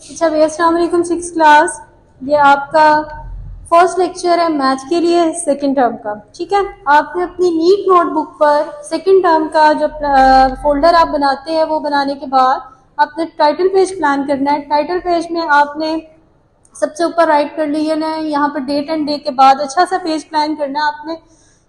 अच्छा भैया, अस्सलाम वालेकुम। 6 क्लास, ये आपका फर्स्ट लेक्चर है मैथ के लिए सेकंड टर्म का। ठीक है, आपने अपनी नीट नोटबुक पर सेकंड टर्म का जो फोल्डर आप बनाते हैं वो बनाने के बाद आपने टाइटल पेज प्लान करना है। टाइटल पेज में आपने सबसे ऊपर राइट कर लिया ना, यहाँ पर डेट एंड डे के बाद अच्छा सा पेज प्लान करना है आपने।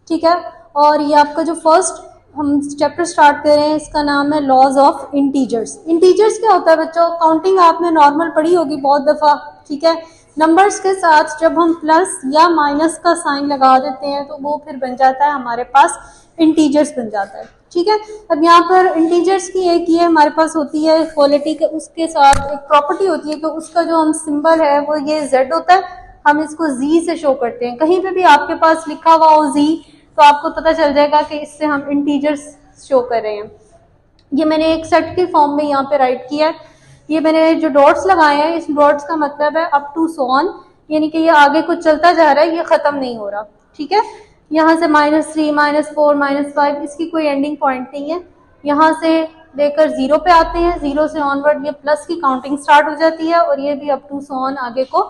ठीक है, और ये आपका जो फर्स्ट हम चैप्टर स्टार्ट कर रहे हैं इसका नाम है लॉज ऑफ इंटीजर्स। इंटीजर्स क्या होता है बच्चों? काउंटिंग आपने नॉर्मल पढ़ी होगी बहुत दफा। ठीक है, नंबर्स के साथ जब हम प्लस या माइनस का साइन लगा देते हैं तो वो फिर बन जाता है हमारे पास इंटीजर्स बन जाता है। ठीक है, अब यहाँ पर इंटीजर्स की एक ये हमारे पास होती है क्वालिटी के, उसके साथ एक प्रॉपर्टी होती है कि उसका जो हम सिंबल है वो ये z होता है। हम इसको z से शो करते हैं। कहीं पे भी आपके पास लिखा हुआ हो z तो आपको पता चल जाएगा कि इससे हम इंटीजर्स शो कर रहे हैं। ये मैंने एक सेट के फॉर्म में यहाँ पे राइट किया है। ये मैंने जो डॉट्स लगाए हैं, इस डॉट्स का मतलब है अप टू सो ऑन, यानी कि ये आगे कुछ चलता जा रहा है, ये खत्म नहीं हो रहा। ठीक है, यहाँ से -3, -4, -5 इसकी कोई एंडिंग पॉइंट नहीं है। यहाँ से लेकर 0 पे आते हैं, 0 से ऑनवर्ड ये प्लस की काउंटिंग स्टार्ट हो जाती है और ये भी अप टू सो ऑन आगे को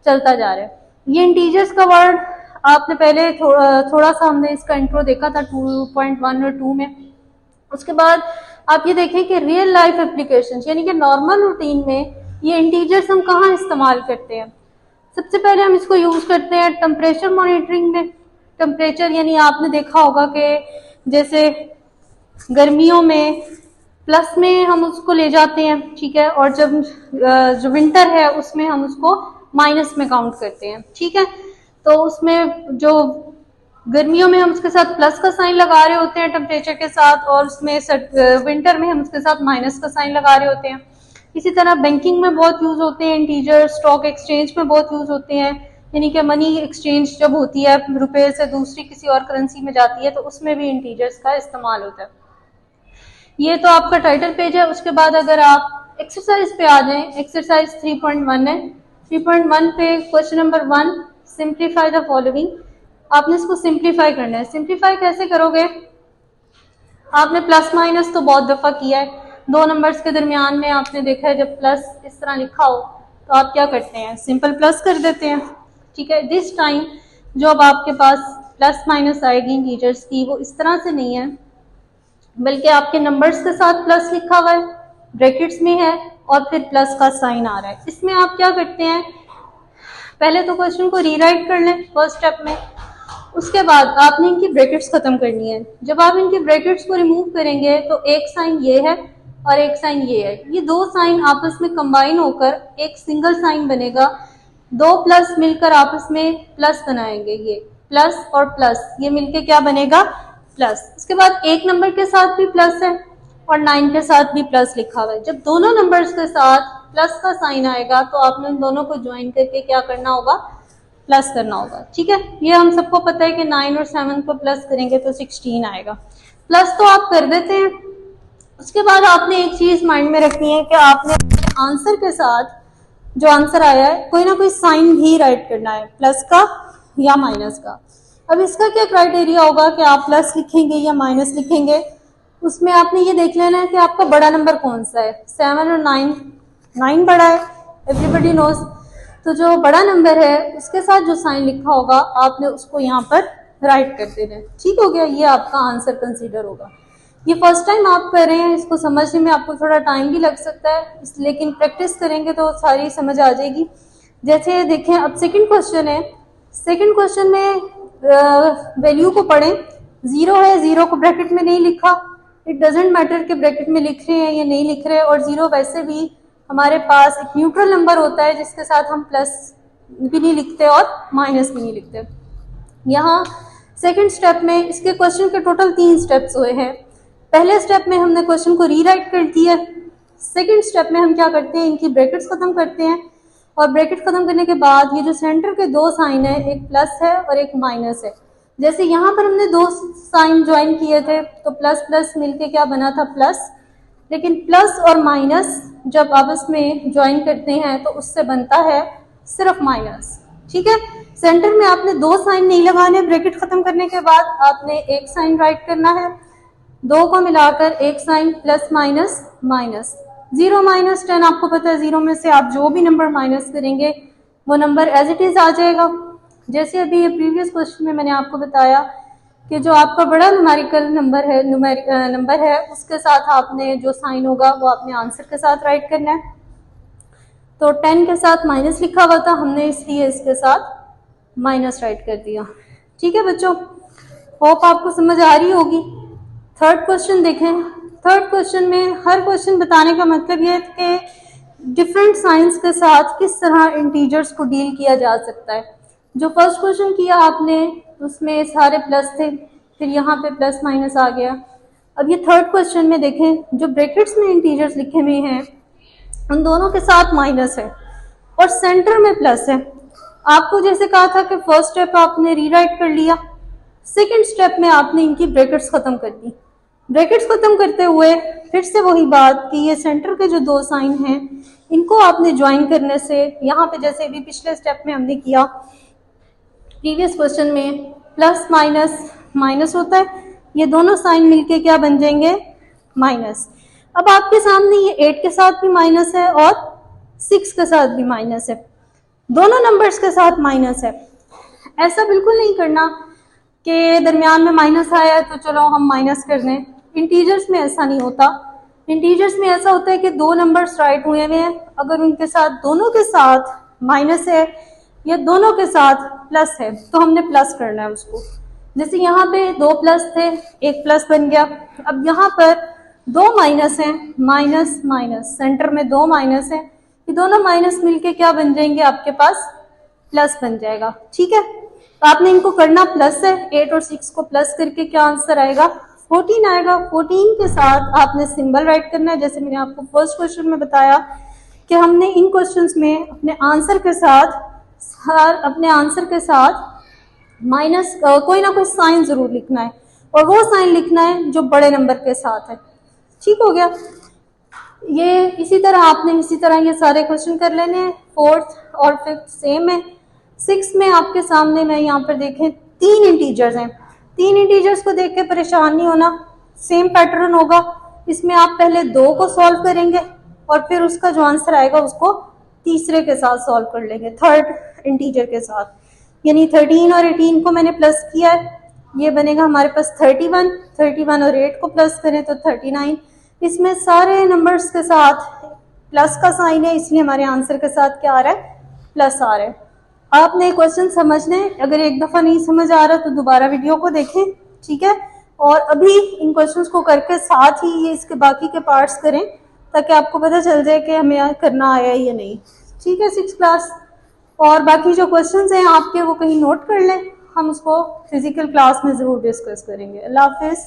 चलता जा रहा है। ये इंटीजर्स का वर्ड आपने पहले थोड़ा सा हमने इसका इंट्रो देखा था 2.1 और 2 में। उसके बाद आप ये देखें कि रियल लाइफ एप्लीकेशन यानी कि नॉर्मल रूटीन में ये इंटीजर्स हम कहाँ इस्तेमाल करते हैं। सबसे पहले हम इसको यूज करते हैं टेम्परेचर मॉनिटरिंग में। टेम्परेचर यानी आपने देखा होगा कि जैसे गर्मियों में प्लस में हम उसको ले जाते हैं। ठीक है, और जब जो विंटर है उसमें हम उसको माइनस में काउंट करते हैं। ठीक है, तो उसमें जो गर्मियों में हम उसके साथ प्लस का साइन लगा रहे होते हैं टेम्परेचर के साथ, और उसमें विंटर में हम उसके साथ माइनस का साइन लगा रहे होते हैं। इसी तरह बैंकिंग में बहुत यूज होते हैं इंटीजर, स्टॉक एक्सचेंज में बहुत यूज होते हैं, यानी कि मनी एक्सचेंज जब होती है रुपए से दूसरी किसी और करेंसी में जाती है तो उसमें भी इंटीजर्स का इस्तेमाल होता है। ये तो आपका टाइटल पेज है। उसके बाद अगर आप एक्सरसाइज पे आ जाएं, एक्सरसाइज 3.1 है। 3.1 पे question number 1, simplify the following. आपने इसको सिंप्लीफाई करना है। सिंप्लीफाई कैसे करोगे? आपने प्लस माइनस तो बहुत दफा किया है, दो नंबर्स के दरमियान में आपने देखा है जब प्लस इस तरह लिखा हो तो आप क्या करते हैं, सिंपल प्लस कर देते हैं। ठीक है, दिस टाइम जो अब आपके पास प्लस माइनस आएगी इंटीजर्स की वो इस तरह से नहीं है, बल्कि आपके नंबर्स के साथ प्लस लिखा हुआ है, ब्रैकेट्स में है और फिर प्लस का साइन आ रहा है। इसमें आप क्या करते हैं, पहले तो क्वेश्चन को रीराइट कर लें फर्स्ट स्टेप में। उसके बाद आपने इनकी ब्रैकेट्स खत्म करनी है। जब आप इनकी ब्रैकेट्स को रिमूव करेंगे तो एक साइन ये है और एक साइन ये है, ये दो साइन आपस में कंबाइन होकर एक सिंगल साइन बनेगा। दो प्लस मिलकर आपस में प्लस बनाएंगे, ये प्लस और प्लस ये मिलके क्या बनेगा, प्लस। उसके बाद एक नंबर के साथ भी प्लस है और 9 के साथ भी प्लस लिखा हुआ है। जब दोनों नंबर्स के साथ प्लस का साइन आएगा तो आपने उन दोनों को ज्वाइन करके क्या करना होगा, प्लस करना होगा। ठीक है, ये हम सबको पता है कि 9 और 7 को प्लस करेंगे तो 16 आएगा। प्लस तो आप कर देते हैं। उसके बाद आपने एक चीज माइंड में रखनी है कि आपने आंसर के साथ जो आंसर आया है कोई ना कोई साइन भी राइट करना है, प्लस का या माइनस का। अब इसका क्या क्राइटेरिया होगा कि आप प्लस लिखेंगे या माइनस लिखेंगे, उसमें आपने ये देख लेना है कि आपका बड़ा नंबर कौन सा है। 7 और 9 बड़ा है, एवरीबडी नोज। तो जो बड़ा नंबर है उसके साथ जो साइन लिखा होगा आपने उसको यहाँ पर राइट कर देना है। ठीक हो गया, ये आपका आंसर कंसीडर होगा। ये फर्स्ट टाइम आप कर रहे हैं, इसको समझने में आपको थोड़ा टाइम भी लग सकता है, लेकिन प्रैक्टिस करेंगे तो सारी समझ आ जाएगी। जैसे देखें, अब सेकंड क्वेश्चन है। सेकंड क्वेश्चन में वैल्यू को पढ़ें। 0 है, 0 को ब्रैकेट में नहीं लिखा, इट डजेंट मैटर कि ब्रैकेट में लिख रहे हैं या नहीं लिख रहे हैं। और 0 वैसे भी हमारे पास एक न्यूट्रल नंबर होता है जिसके साथ हम प्लस भी नहीं लिखते और माइनस भी नहीं लिखते। यहाँ सेकंड स्टेप में इसके क्वेश्चन के टोटल 3 स्टेप्स हुए हैं। पहले स्टेप में हमने क्वेश्चन को रीराइट कर दिया। सेकंड स्टेप में हम क्या करते हैं, इनकी ब्रैकेट्स खत्म करते हैं और ब्रैकेट खत्म करने के बाद ये जो सेंटर के दो साइन है, एक प्लस है और एक माइनस है। जैसे यहाँ पर हमने दो साइन ज्वाइन किए थे तो प्लस प्लस मिलके क्या बना था, प्लस। लेकिन प्लस और माइनस जब आपस में ज्वाइन करते हैं तो उससे बनता है सिर्फ माइनस। ठीक है, सेंटर में आपने दो साइन नहीं लगाने, ब्रैकेट खत्म करने के बाद आपने एक साइन राइट करना है, दो को मिलाकर एक sign, plus minus minus. 0 minus 10 आपको पता है 0 में से आप जो भी नंबर माइनस करेंगे वो नंबर एज इट इज आ जाएगा। जैसे अभी ये प्रीवियस क्वेश्चन में मैंने आपको बताया कि जो आपका बड़ा न्यूमेरिकल नंबर है उसके साथ आपने जो साइन होगा वो आपने आंसर के साथ राइट करना है। तो 10 के साथ माइनस लिखा हुआ था, हमने इसलिए इसके साथ माइनस राइट कर दिया। ठीक है बच्चों, होप आपको समझ आ रही होगी। थर्ड क्वेश्चन देखें। थर्ड क्वेश्चन में हर क्वेश्चन बताने का मतलब ये है कि डिफरेंट साइंस के साथ किस तरह इंटीजर्स को डील किया जा सकता है। जो फर्स्ट क्वेश्चन किया आपने उसमें सारे प्लस थे, फिर यहाँ पे प्लस माइनस आ गया। अब ये थर्ड क्वेश्चन में देखें, जो ब्रैकेट्स में इंटीजर्स लिखे हुए हैं उन दोनों के साथ माइनस है और सेंटर में प्लस है। आपको जैसे कहा था कि फर्स्ट स्टेप आपने रीराइट कर लिया, सेकंड स्टेप में आपने इनकी ब्रैकेट्स खत्म कर दी। ब्रैकेट्स खत्म करते हुए फिर से वही बात कि ये सेंटर के जो दो साइन हैं इनको आपने ज्वाइन करने से, यहाँ पे जैसे भी पिछले स्टेप में हमने किया प्रीवियस क्वेश्चन में, प्लस माइनस माइनस होता है, ये दोनों साइन मिलके क्या बन जाएंगे, माइनस। अब आपके सामने ये 8 के साथ भी माइनस है और 6 के साथ भी माइनस है, दोनों नंबर्स के साथ माइनस है। ऐसा बिल्कुल नहीं करना कि दरमियान में माइनस आया तो चलो हम माइनस कर दें। इंटीजर्स में ऐसा नहीं होता। इंटीजर्स में ऐसा होता है कि दो नंबर्स राइट हुए हुए हैं, अगर उनके साथ दोनों के साथ माइनस है या दोनों के साथ प्लस है तो हमने प्लस करना है उसको। जैसे यहाँ पे 2 प्लस थे, 1 प्लस बन गया। अब यहाँ पर 2 माइनस है, माइनस माइनस, सेंटर में 2 माइनस है, ये दोनों माइनस मिलके क्या बन जाएंगे, आपके पास प्लस बन जाएगा। ठीक है, तो आपने इनको करना प्लस है, 8 और 6 को प्लस करके क्या आंसर आएगा, 14 आएगा। 14 के साथ आपने सिंबल राइट करना है। जैसे मैंने आपको फर्स्ट क्वेश्चन में बताया कि हमने इन क्वेश्चंस में अपने आंसर के साथ माइनस कोई ना कोई साइन जरूर लिखना है और वो साइन लिखना है जो बड़े नंबर के साथ है। ठीक हो गया। ये इसी तरह ये सारे क्वेश्चन कर लेने हैं। फोर्थ और फिफ्थ सेम है। 6 में आपके सामने मैं यहाँ पर देखें 3 इंटीजर्स हैं। 3 इंटीजर्स को देख के परेशान नहीं होना, सेम पैटर्न होगा। इसमें आप पहले 2 को सॉल्व करेंगे और फिर उसका जो आंसर आएगा उसको तीसरे के साथ सॉल्व कर लेंगे, थर्ड इंटीजर के साथ। यानी 13 और 18 को मैंने प्लस किया है, ये बनेगा हमारे पास 31 और 8 को प्लस करें तो 39। इसमें सारे नंबर्स के साथ प्लस का साइन है, इसलिए हमारे आंसर के साथ क्या आ रहा है, प्लस आ रहा है। आपने क्वेश्चन समझने, अगर एक दफा नहीं समझ आ रहा तो दोबारा वीडियो को देखें। ठीक है, और अभी इन क्वेश्चंस को करके साथ ही ये इसके बाकी के पार्ट्स करें ताकि आपको पता चल जाए कि हमें करना आया या नहीं। ठीक है, 6th क्लास। और बाकी जो क्वेश्चंस हैं आपके वो कहीं नोट कर लें, हम उसको फिजिकल क्लास में जरूर डिस्कस करेंगे। अल्लाह हाफिज।